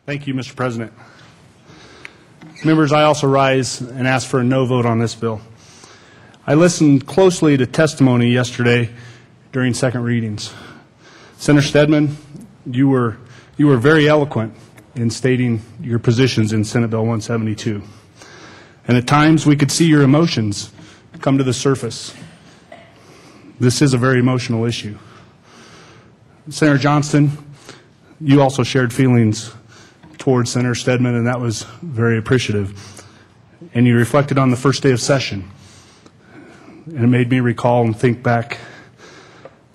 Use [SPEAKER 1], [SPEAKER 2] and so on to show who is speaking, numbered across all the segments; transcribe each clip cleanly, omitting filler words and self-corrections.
[SPEAKER 1] Thank you, Mr. President. Members, I also rise and ask for a no vote on this bill. I listened closely to testimony yesterday during second readings. Senator Stedman, you were very eloquent in stating your positions in Senate Bill 172. And at times we could see your emotions come to the surface. This is a very emotional issue. Senator Johnston, you also shared feelings towards Senator Stedman, and that was very appreciative. And you reflected on the first day of session. And it made me recall and think back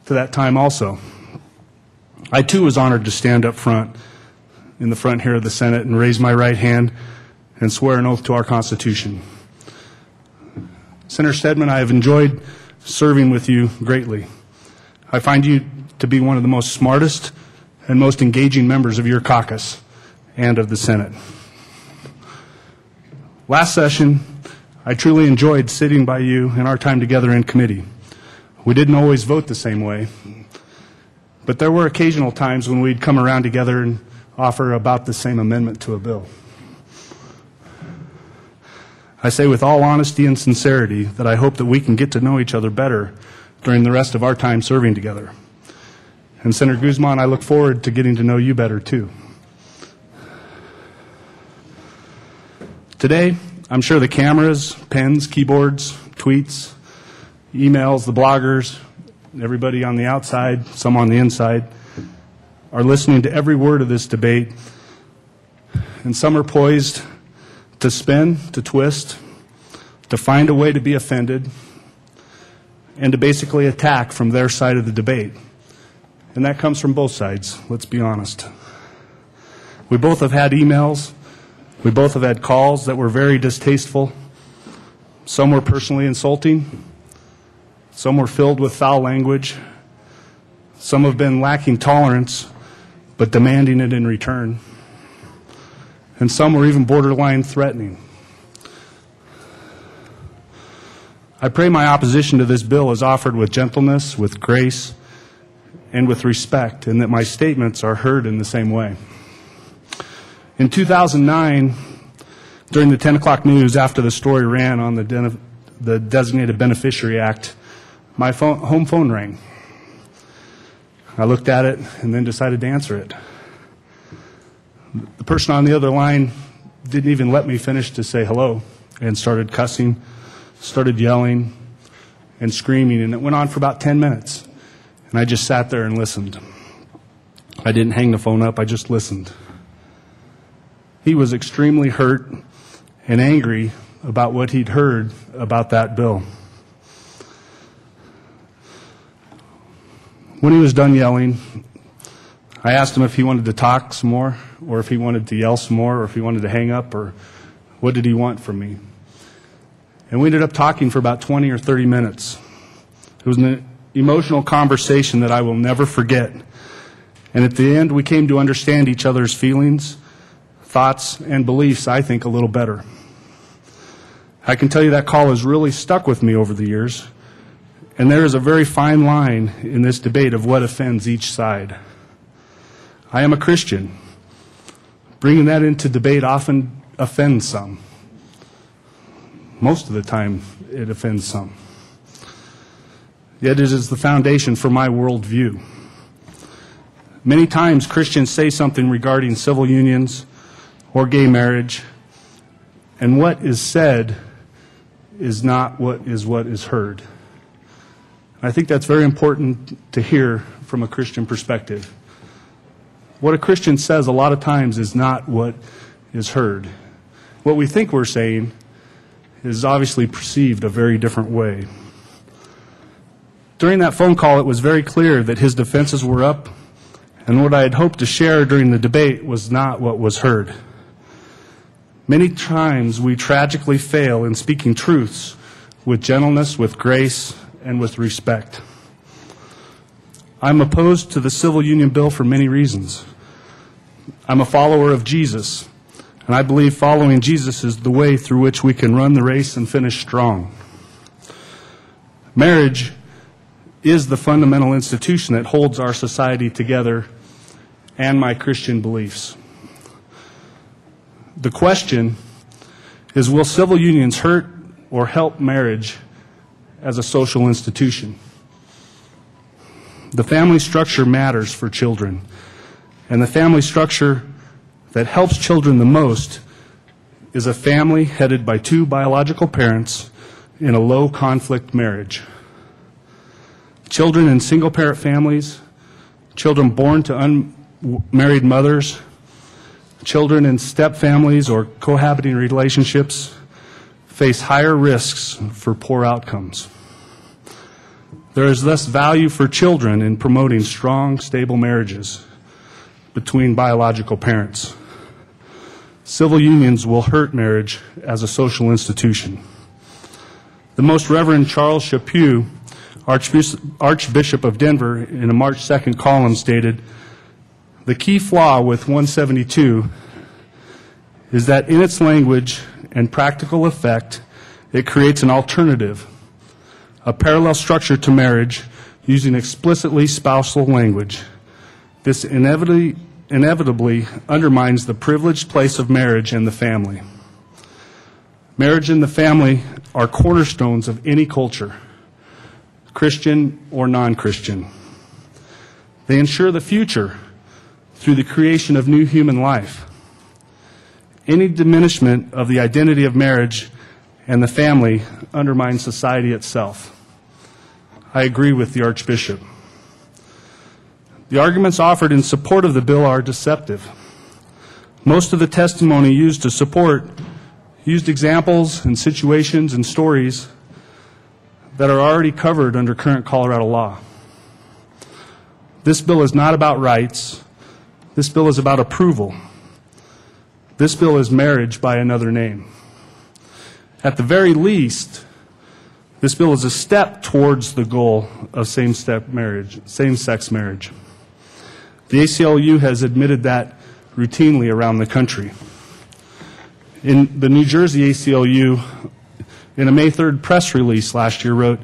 [SPEAKER 1] to that time also. I too was honored to stand up front in the front here of the Senate and raise my right hand and swear an oath to our Constitution. Senator Stedman, I have enjoyed serving with you greatly. I find you to be one of the most smartest and most engaging members of your caucus and of the Senate. Last session, I truly enjoyed sitting by you in our time together in committee. We didn't always vote the same way, but there were occasional times when we'd come around together and offer about the same amendment to a bill. I say with all honesty and sincerity that I hope that we can get to know each other better during the rest of our time serving together. And Senator Guzman, I look forward to getting to know you better too. Today, I'm sure the cameras, pens, keyboards, tweets, emails, the bloggers, everybody on the outside, some on the inside, are listening to every word of this debate, and some are poised to spin, to twist, to find a way to be offended, and to basically attack from their side of the debate. And that comes from both sides, let's be honest. We both have had emails. We both have had calls that were very distasteful. Some were personally insulting. Some were filled with foul language. Some have been lacking tolerance, but demanding it in return. And some were even borderline threatening. I pray my opposition to this bill is offered with gentleness, with grace, and with respect, and that my statements are heard in the same way. In 2009, during the 10 o'clock news after the story ran on the Designated Beneficiary Act, my home phone rang. I looked at it and then decided to answer it. The person on the other line didn't even let me finish to say hello and started cussing, started yelling and screaming, and it went on for about 10 minutes. And I just sat there and listened. I didn't hang the phone up, I just listened. He was extremely hurt and angry about what he'd heard about that bill. When he was done yelling, I asked him if he wanted to talk some more, or if he wanted to yell some more, or if he wanted to hang up, or what did he want from me. And we ended up talking for about 20 or 30 minutes. It was an emotional conversation that I will never forget. And at the end, we came to understand each other's feelings, thoughts, and beliefs, I think, a little better. I can tell you that call has really stuck with me over the years, and there is a very fine line in this debate of what offends each side. I am a Christian. Bringing that into debate often offends some. Most of the time, it offends some. Yet it is the foundation for my worldview. Many times, Christians say something regarding civil unions or gay marriage, and what is said is not what is heard. I think that's very important to hear from a Christian perspective. What a Christian says a lot of times is not what is heard. What we think we're saying is obviously perceived a very different way. During that phone call, it was very clear that his defenses were up, and what I had hoped to share during the debate was not what was heard. Many times we tragically fail in speaking truths with gentleness, with grace, and with respect. I'm opposed to the civil union bill for many reasons. I'm a follower of Jesus, and I believe following Jesus is the way through which we can run the race and finish strong. Marriage is the fundamental institution that holds our society together and my Christian beliefs. The question is, will civil unions hurt or help marriage as a social institution? The family structure matters for children, and the family structure that helps children the most is a family headed by two biological parents in a low-conflict marriage. Children in single-parent families, children born to unmarried mothers, children in step families or cohabiting relationships face higher risks for poor outcomes. There is less value for children in promoting strong, stable marriages between biological parents. Civil unions will hurt marriage as a social institution. The Most Reverend Charles Chaput, Archbishop of Denver, in a March 2nd column stated, "The key flaw with 172 is that in its language and practical effect, it creates an alternative, a parallel structure to marriage using explicitly spousal language. This inevitably undermines the privileged place of marriage and the family. Marriage and the family are cornerstones of any culture, Christian or non-Christian. They ensure the future through the creation of new human life. Any diminishment of the identity of marriage and the family undermines society itself." I agree with the Archbishop. The arguments offered in support of the bill are deceptive. Most of the testimony used to support used examples and situations and stories that are already covered under current Colorado law. This bill is not about rights. This bill is about approval. This bill is marriage by another name. At the very least, this bill is a step towards the goal of same-sex marriage. The ACLU has admitted that routinely around the country. In the New Jersey ACLU, in a May 3rd press release last year, wrote,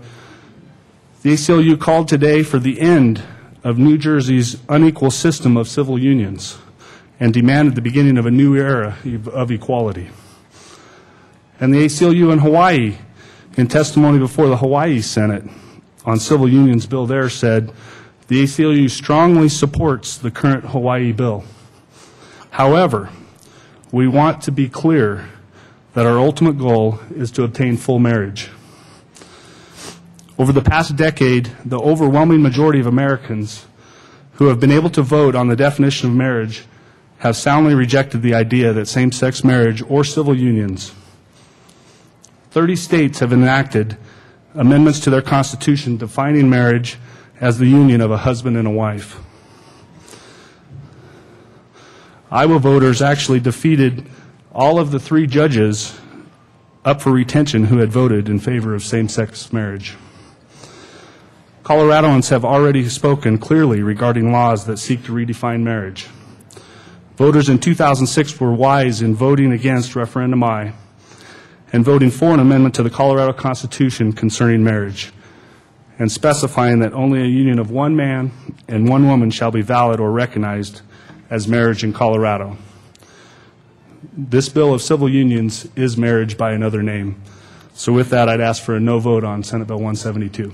[SPEAKER 1] "The ACLU called today for the end of New Jersey's unequal system of civil unions and demanded the beginning of a new era of equality." And the ACLU in Hawaii, in testimony before the Hawaii Senate on civil unions bill there, said, "The ACLU strongly supports the current Hawaii bill. However, we want to be clear that our ultimate goal is to obtain full marriage." Over the past decade, the overwhelming majority of Americans who have been able to vote on the definition of marriage have soundly rejected the idea that same-sex marriage or civil unions. 30 states have enacted amendments to their constitution defining marriage as the union of a husband and a wife. Iowa voters actually defeated all of the 3 judges up for retention who had voted in favor of same-sex marriage. Coloradoans have already spoken clearly regarding laws that seek to redefine marriage. Voters in 2006 were wise in voting against Referendum I and voting for an amendment to the Colorado Constitution concerning marriage, and specifying that only a union of one man and one woman shall be valid or recognized as marriage in Colorado. This bill of civil unions is marriage by another name. So with that, I'd ask for a no vote on Senate Bill 172.